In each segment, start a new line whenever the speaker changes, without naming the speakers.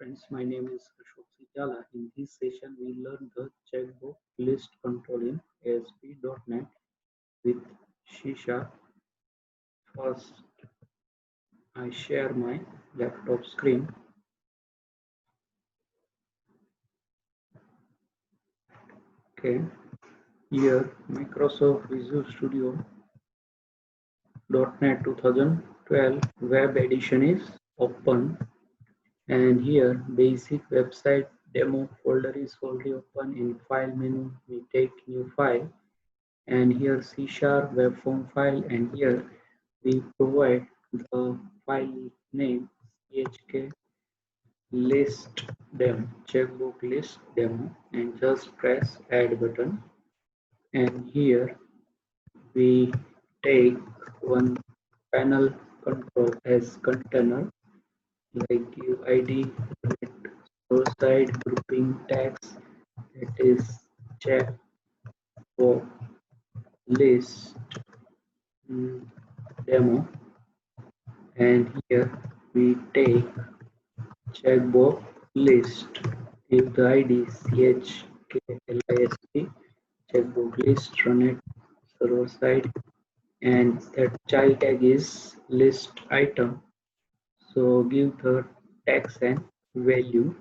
friends, my name is Ashok. In this session, we learn the checkbook list control in ASP.NET with Shisha. First, I share my laptop screen. Okay, here Microsoft Visual Studio .NET 2012 Web Edition is open, and here basic website demo folder is already open. In file menu, we take new file, and here C# web form file, and here we provide the file name chk list demo, checkbook list demo, and just press add button. And here we take one panel control as container, like give id, source side, grouping tags, it is checkbook list demo, and here we take checkbox list, give the id chklist, checkbox list, run it server side, and that child tag is list item, so give the text and value.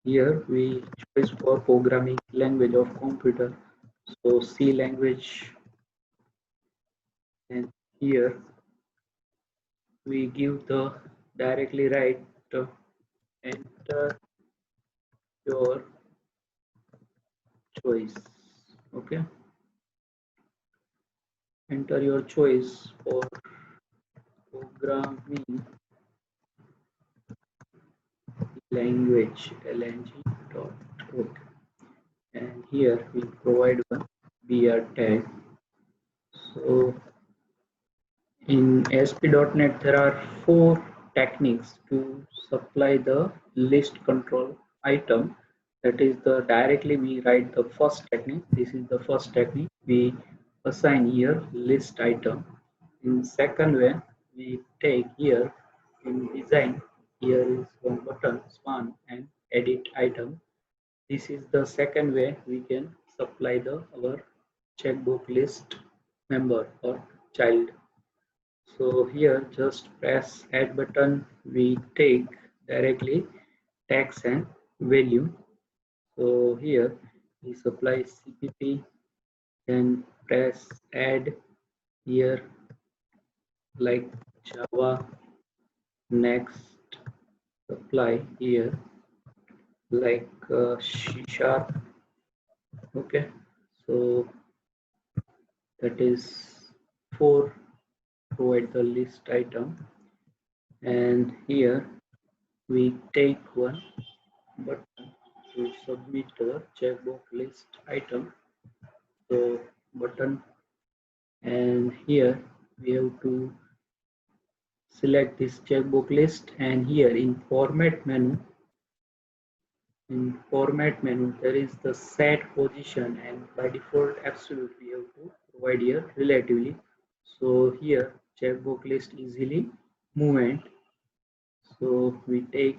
Here we choose for programming language of computer, so C language, and here we give the directly write enter your choice. Okay, enter your choice for programming language lng. And here we provide one br tag. So in ASP.NET there are 4 techniques to supply the list control item. That is the directly we write the first technique. This is the first technique. We assign here list item. In second way, we take here in design, here is one button span and edit item. This is the second way we can supply the our checkbook list member or child. So here just press add button, we take directly text and value. So here we supply cpp, then press add here like Java, next supply here like C#. Okay, so that is 4 provide the list item, and here we take one button to submit the checkbox list item. So button, and here we have to select this checkbox list, and here in format menu, there is the set position, and by default absolute we have to provide here relatively. So here checkbox list easily movement, so we take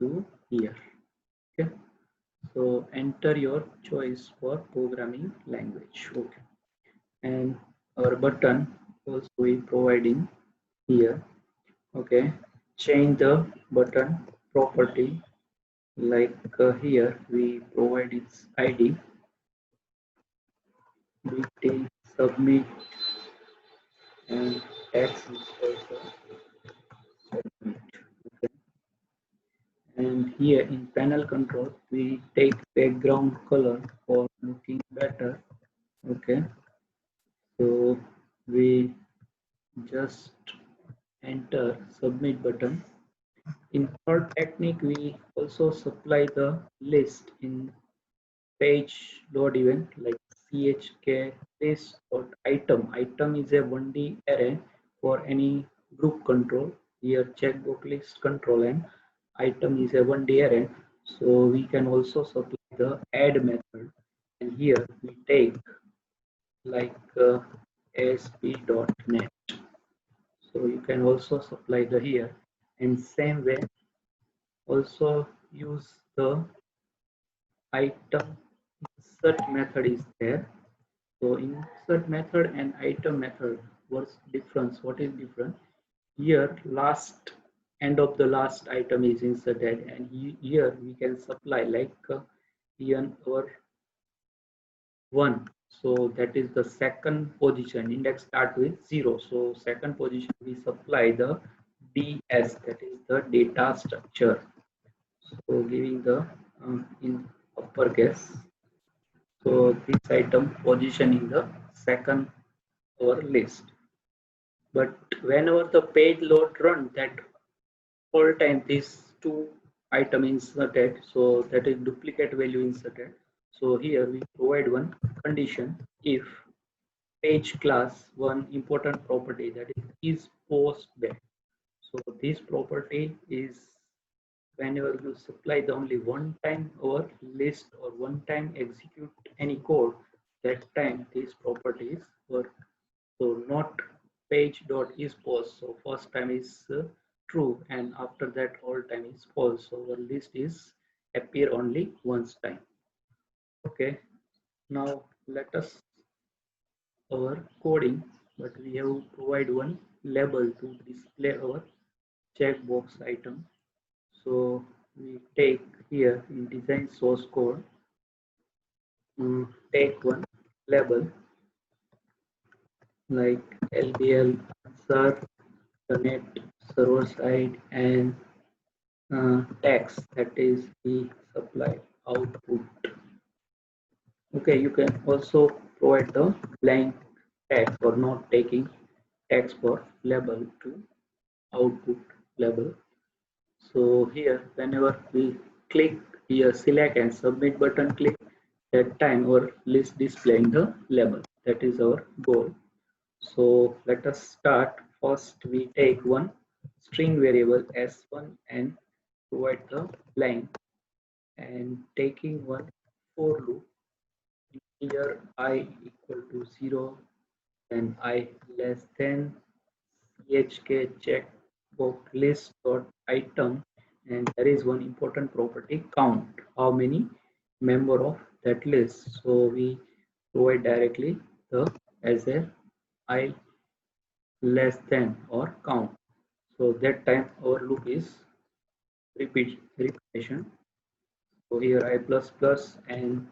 to here. Okay, so enter your choice for programming language. Okay, and our button also we providing here. Okay, change the button property, like here we provide its id, we take submit, and text is also submit. Okay, and here in panel control we take background color for looking better. Okay, so we just enter submit button. In third technique, we also supply the list in page load event, like chk list dot item. Item is a 1D array for any group control. Here checkbox list control and item is a 1D array, so we can also supply the add method, and here we take like ASP.NET. So you can also supply the here, and same way also use the item insert method is there. So insert method and item method, what's difference? What is different? Here last end of the last item is inserted, and here we can supply like here our 1. So that is the second position. Index start with 0. So second position we supply the DS, that is the data structure. So giving the in uppercase. So this item position in the second our list. But whenever the page load run, that all time these two item inserted, so that is duplicate value inserted. So here we provide one condition: if page class one important property, that is post back. So this property is whenever you supply the only one time our list or one time execute any code, that time these properties work. So not page dot is post. So first time is true, and after that all time is false. So our list is appear only once time. Okay, now let us our coding, but we have to provide one label to display our checkbox item. So we take here in design source code, take one label like LBL answer, connect server side, and tags, that is the supply output. Okay, you can also provide the blank tags for not taking tags for label to output label. So here whenever we click here select and submit button, click, that time our list displaying the label. That is our goal. So let us start. First we take one string variable s1 and provide the blank, and taking one for loop. Here I equal to 0, then I less than chk checkbox list dot item, and there is one important property count, how many member of that list. So we provide directly the as a I less than or count. So that time our loop is repetition. So here I plus plus, and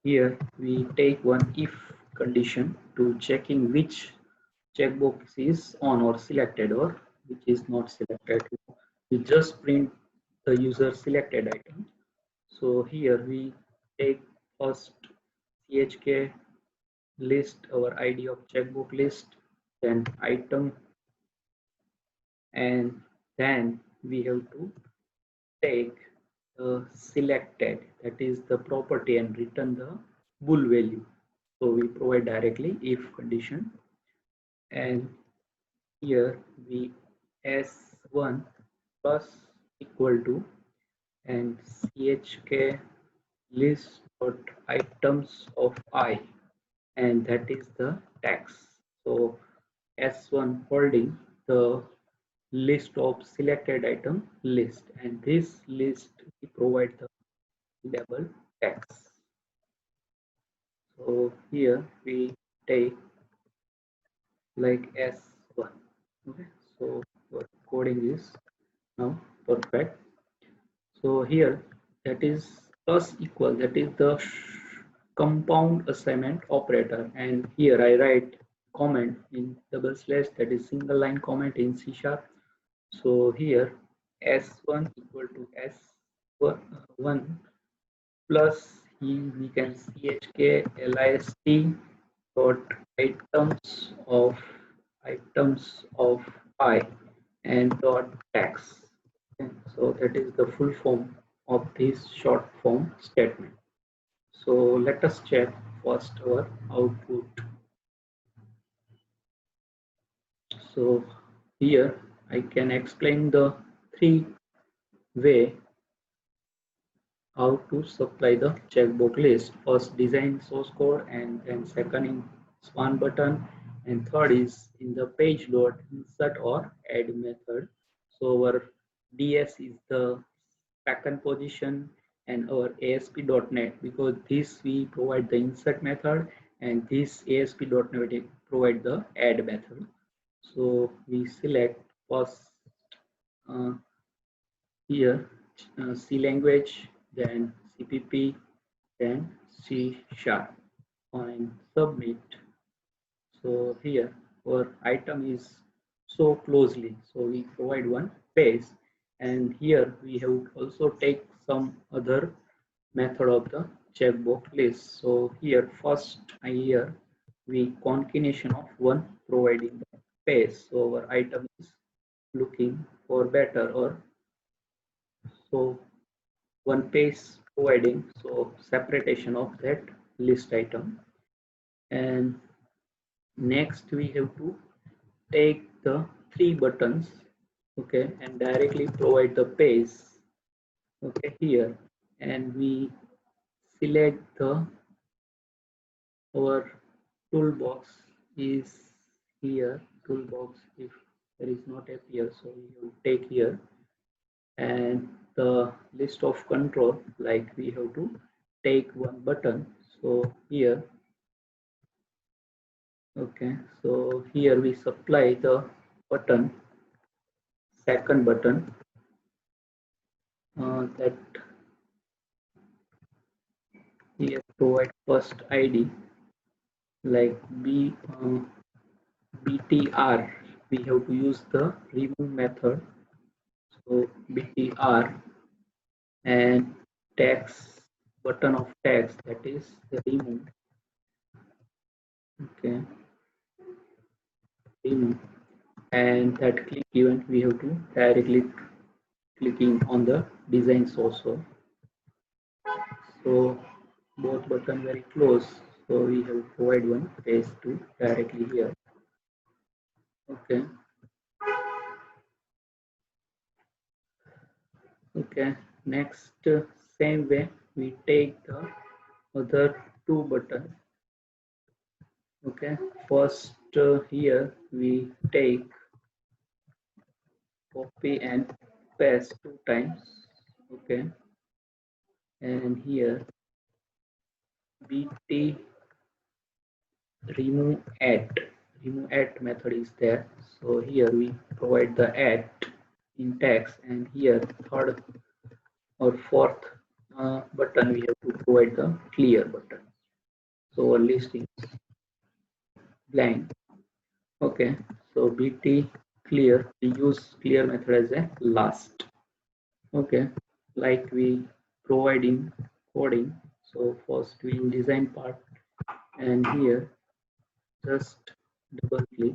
here we take one if condition to checking which checkbox is on or selected or which is not selected. We just print the user selected item. So here we take first chk list, our ID of checkbox list, then item, and then we have to take selected, that is the property, and return the bool value. So we provide directly if condition, and here we s1 plus equal to and chk list dot items of I, and that is the tags. So s1 holding the list of selected item list, and this list we provide the label tags. So here we take like s1. Okay, so our coding is now perfect. So here that is plus equal, that is the compound assignment operator, and here I write comment in double slash, that is single line comment in C sharp. So here s1 equal to s1 plus we can chk list dot items of I and dot tags. Okay, so that is the full form of this short form statement. So let us check first our output. So here I can explain the three way how to supply the checkbox list. First design source code, and then second in span button, and third is in the page load insert or add method. So our DS is the second position, and our ASP.NET, because this we provide the insert method and this ASP.NET provide the add method. So we select first uh, here C language, then CPP, then C sharp, and submit. So here our item is so closely, so we provide one page, and here we have also take some other method of the checkbox list. So here first here we concatenation of one providing the page, so our item is looking for better, or so one page providing so separation of that list item. And next we have to take the three buttons, okay, and directly provide the page, okay, here, and we select the our toolbox is here, toolbox if there is not appear, so we will take here, and the list of control, like we have to take one button, so here, okay, so here we supply the button, second button, that here provide first ID, like BTR, we have to use the remove method, so BTR, and text, button of text, that is the remove, okay, remove, and that click event we have to directly clicking on the designs also, so both button very close, so we have provide one page to directly here, okay. Okay, next same way we take the other two buttons. Okay, first here we take copy and paste two times. Okay, and here BT remove at method is there. So here we provide the at in text, and here third or fourth button we have to provide the clear button. So our list is blank. Okay, so BT clear, we use clear method as a last. Okay, like we provide in coding. So first we in design part, and here just double click.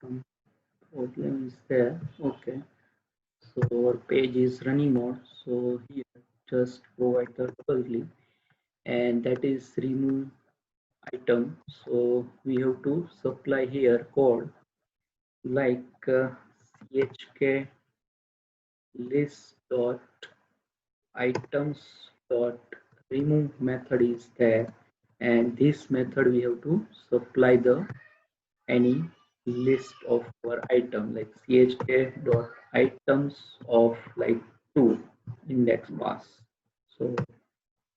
Some problem is there. Okay, so our page is running mode. So here just provide the double click, and that is remove item. So we have to supply here code like chk list dot items dot remove method is there, and this method we have to supply the any list of our item, like chk dot items of like 2 index pass. So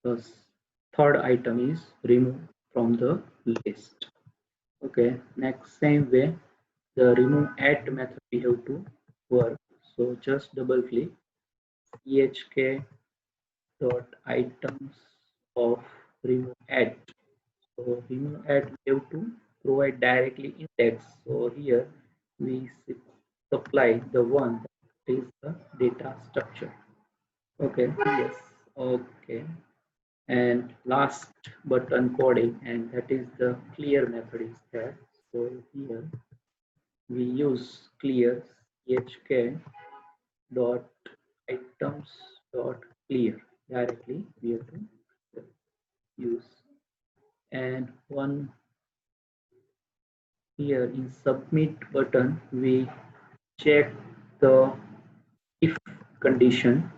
the third item is removed from the list. Okay, next same way the remove at method we have to work. So just double click chk dot items of RemoveAt. So RemoveAt we have to provide directly index. So here we supply the one that is the data structure. Okay, yes, okay. And last button coding, and that is the clear method is there. So here we use clear chk dot items dot clear, directly we have to use. And one here in submit button we check the if condition,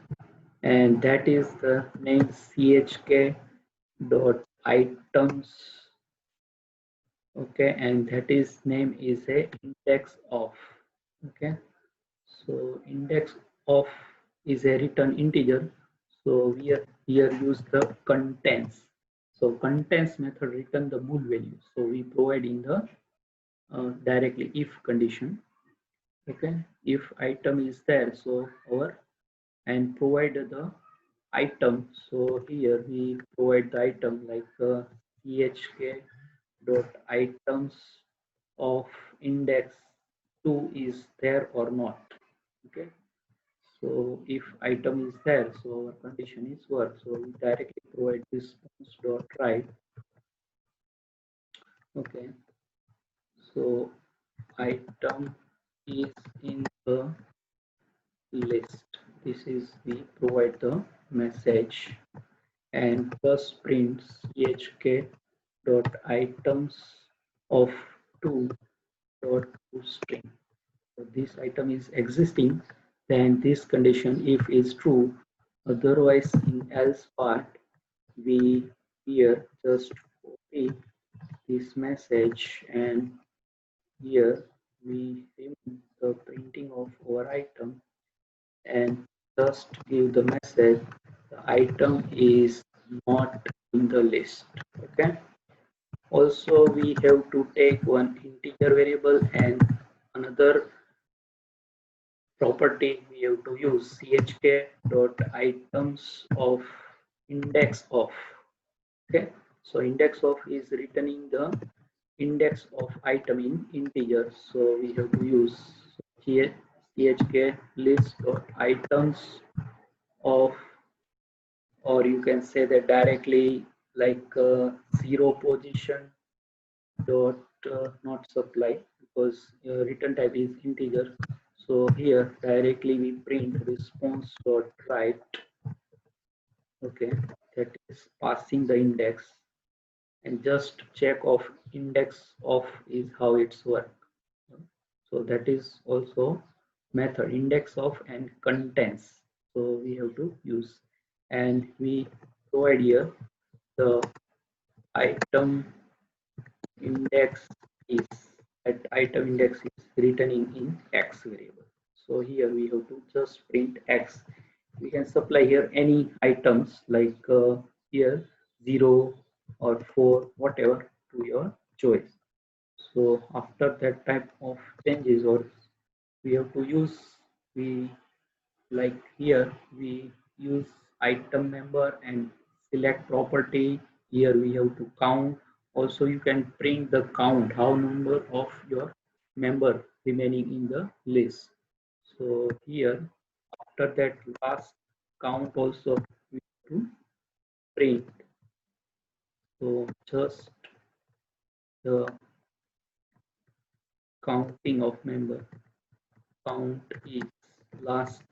and that is the name chk dot items Okay, and that is name is a index of. Okay, so index of is a return integer. So we are here use the contents. So contents method return the bool value. So we provide in the directly if condition. Okay, if item is there, so our and provide the item. So here we provide the item like chk dot items of index 2 is there or not. Okay, so if item is there, so our condition is work. So we directly provide response dot write. Okay, so item is in the list. This is we provide the message and first prints chk dot items of 2 dot string. So this item is existing, then this condition if is true, otherwise in else part we here just copy this message and here we remove the printing of our item and just give the message the item is not in the list. Okay, also we have to take one integer variable and another property we have to use chk dot items of index of. Okay, so index of is returning the index of item in integer, so we have to use chk list dot items of, or you can say that directly like zero position dot not supply because return type is integer. So here directly we print response dot write. Okay, that is passing the index and just check of index of is how it's work. So that is also method index of and contents. So we have to use and we provide here the item index is at item index is returning in x variable. So here we have to just print x. We can supply here any items like here 0 or 4 whatever to your choice. So after that type of changes or we have to use we like here we use item member and select property. Here we have to count. Also you can print the count how number of your member remaining in the list. So here after that last count also we have to print. So just the counting of member count is last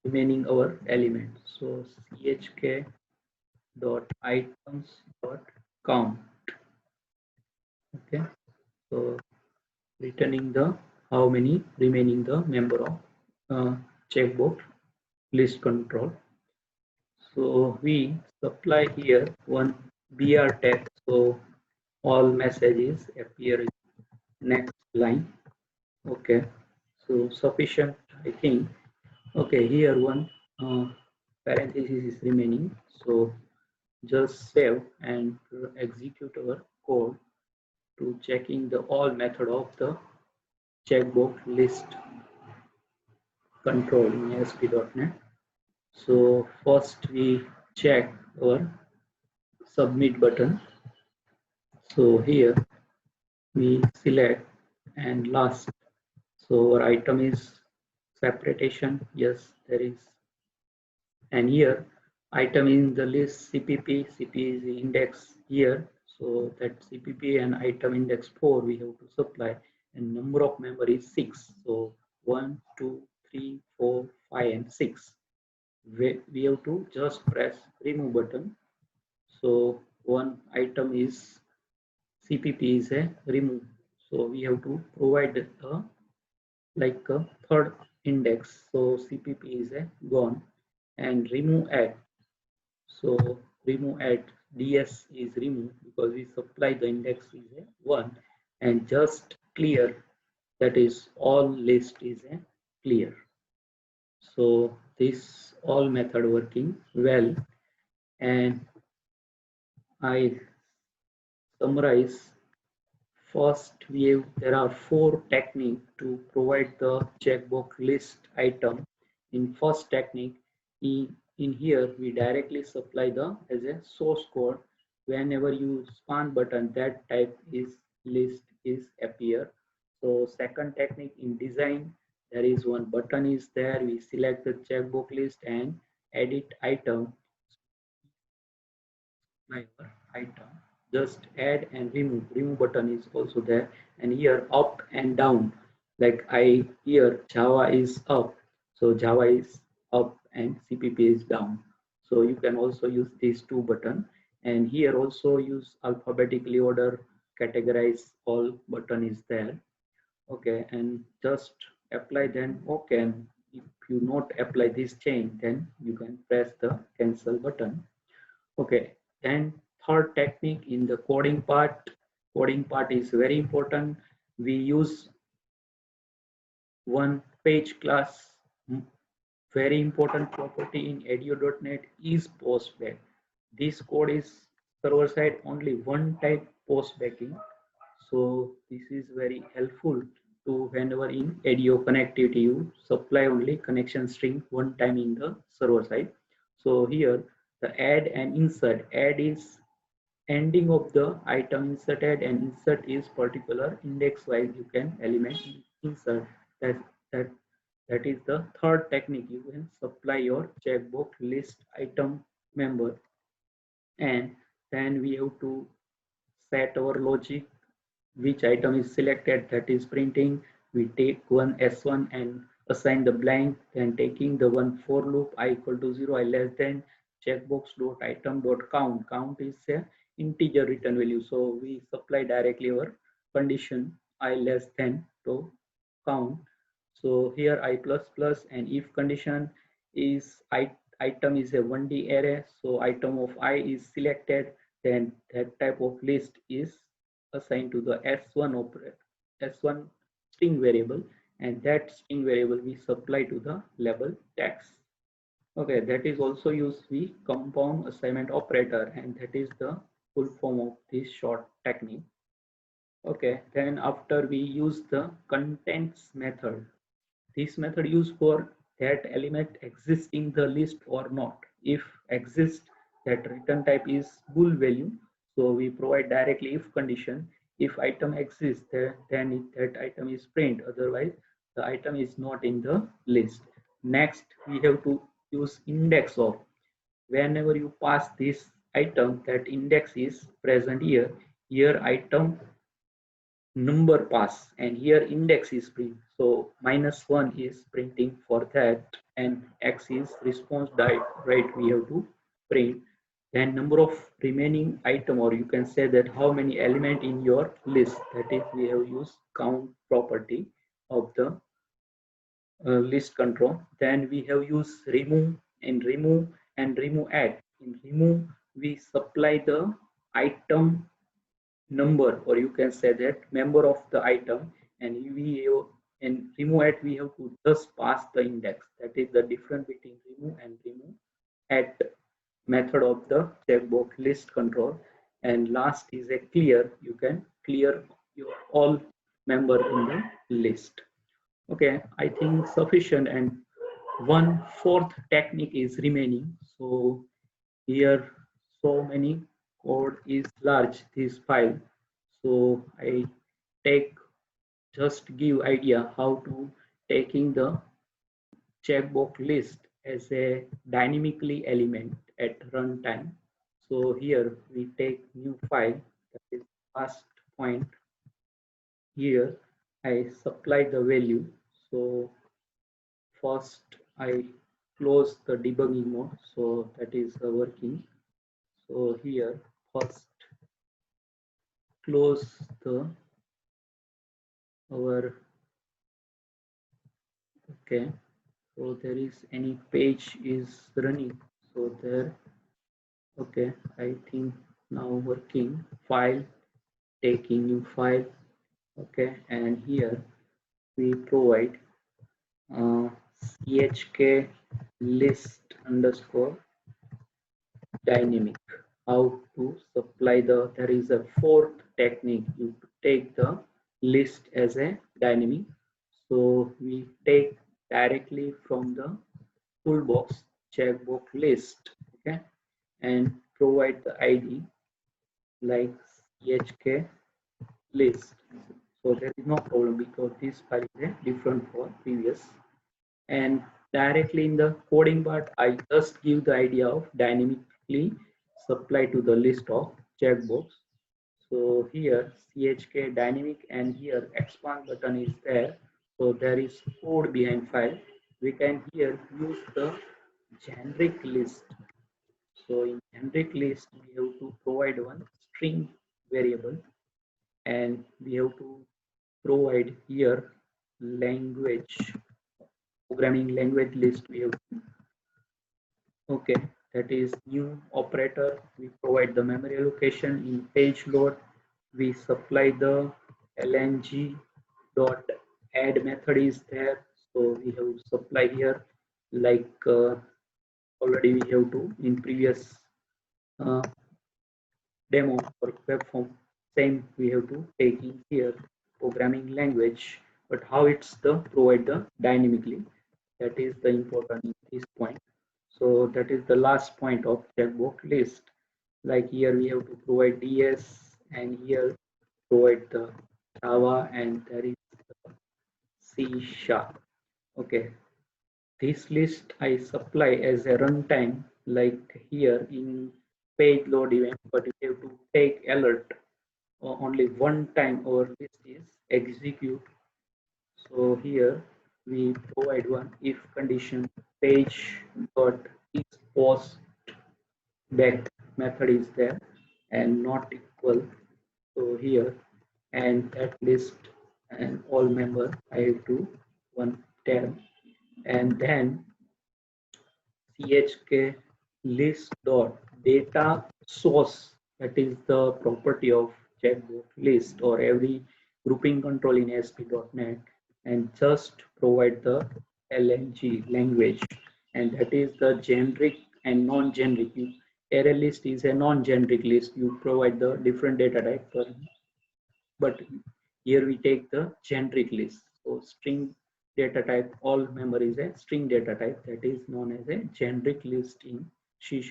remaining our element. So chk dot items dot count. Okay, so returning the how many remaining the member of checkbox list control. So we supply here one br tag, so all messages appear in next line. Okay, so sufficient I think. Okay, here one parenthesis is remaining, so just save and execute our code to checking the all method of the checkbox list control in ASP.NET. So first we check our submit button. So here we select and last. So our item is separation. Yes, there is. And here item in the list CPP. CP is the index here. So that CPP and item index 4 we have to supply and number of member is 6. So 1, 2, 3, 4, 5 and 6. We have to just press remove button. So one item is CPP is a remove. So we have to provide a like a third index. So CPP is a gone and RemoveAt. So RemoveAt DS is removed because we supply the index is a 1 and just clear, that is all list is a clear. So this all method working well, and I summarize. First, there are four techniques to provide the checkbox list item. In first technique, in here we directly supply the as a source code. Whenever you span button, that type is list is appear. So second technique, in design, there is one button is there. We select the checkbox list and edit item my item, just add and remove button is also there, and here up and down, like I here Java is up, so Java is up and CPP is down, so you can also use these two button, and here also use alphabetically order, categorize all button is there. Okay, and just apply, then okay, and if you not apply this change, then you can press the cancel button. Okay, then third technique in the coding part. Coding part is very important. We use one page class. Very important property in edu.net is postback. This code is server side only one type postbacking. So this is very helpful to whenever in ADO connectivity you supply only connection string one time in the server side. So here the add and insert, add is ending of the item inserted and insert is particular index wise you can element insert, that that that is the third technique. You can supply your checkbox list item member, and then we have to set our logic which item is selected, that is printing. We take one s1 and assign the blank, then taking the one for loop I equal to 0, I less than checkbox dot item dot count. Count is a integer return value, so we supply directly our condition I less than to count. So here I plus plus, and if condition is item is a 1D array, so item of I is selected, then that type of list is assigned to the s1 operator, s1 string variable, and that string variable we supply to the label text. Okay, that is also used we compound assignment operator, and that is the full form of this short technique. Okay, then after we use the contents method. This method used for that element exists in the list or not. If exists, that return type is bool value. So we provide directly if condition. If item exists, then that item is print. Otherwise, the item is not in the list. Next, we have to use Indexof. Whenever you pass this item, that index is present here. Here item number pass, and here index is print, so -1 is printing for that, and x is response die, right, we have to print. Then number of remaining item, or you can say that how many element in your list, that is we have used count property of the list control. Then we have used remove and remove at. In remove we supply the item number, or you can say that member of the item, and we have, in RemoveAt we have to just pass the index. That is the difference between remove and remove at method of the checkbox list control. And last is a clear. You can clear your all member in the list. Okay, I think sufficient, and one fourth technique is remaining. So here so many code is large this file, so I take just give idea how to taking the checkbox list as a dynamically element at runtime. So here we take new file, that is first point. Here I supply the value. So first I close the debugging mode, so that is working. So here first close the our, okay, so there is any page is running, so there, okay, I think now working. File, taking new file, Okay, and here we provide chk list underscore dynamic. How to supply there is a fourth technique. You take the list as a dynamic. So we take directly from the toolbox checkbox list, okay, and provide the ID like chk list. So there is no problem because this file is a different for previous. And directly in the coding part, I just give the idea of dynamically supply to the list of checkbox. So here chk dynamic and here expand button is there. So there is code behind file. We can here use the generic list. So in generic list, we have to provide one string variable and we have to provide here language programming language list we have. Okay, that is new operator. We provide the memory allocation in page load. We supply the lng dot add method is there. So we have supply here like already we have to in previous uh, demo or web form. Same we have to take in here programming language, but how it's the provide the dynamically. That is the important in this point. So that is the last point of checkbox list. Like here we have to provide DS and here provide the Java and there is C sharp. Okay, this list I supply as a runtime like here in page load event, but we have to take alert only one time our list is execute. So here we provide one if condition page dot is post back method is there and not equal. So here and that list and all member I have to one tab and then chk list dot data source, that is the property of checkbox list or every grouping control in ASP.NET, and just provide the LNG language, and that is the generic and non-generic. Array list is a non-generic list. You provide the different data type, but here we take the generic list. So string data type, all memory is a string data type, that is known as a generic list in C#.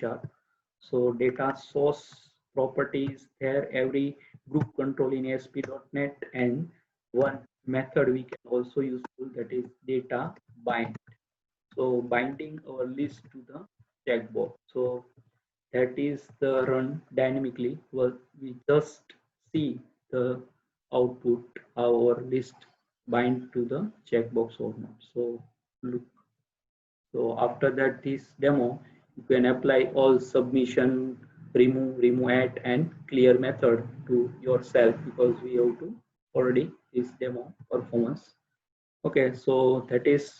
So data source properties there, every group control in ASP.NET, and one method we can also use that is data bind. So binding our list to the checkbox. So that is the run dynamically. Well, we just see the output our list bind to the checkbox or not. So look, so after that this demo you can apply all submission, RemoveAt and clear method to yourself because we have to already this demo performance. Okay, so that is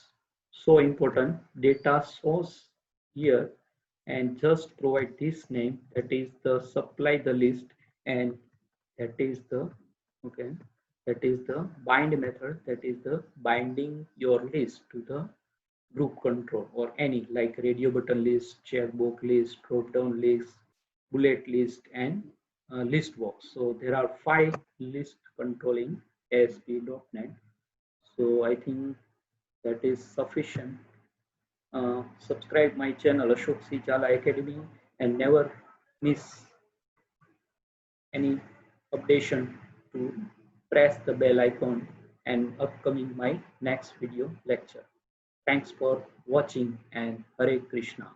so important data source here, and just provide this name, that is the supply the list, and that is the okay, that is the bind method, that is the binding your list to the group control or any like radio button list, checkbox list, drop down list, bullet list, and list box. So there are 5 list controlling ASP.NET. So I think that is sufficient. Subscribe my channel Ashok C Chala Academy and never miss any updation to press the bell icon and upcoming my next video lecture. Thanks for watching and Hare Krishna.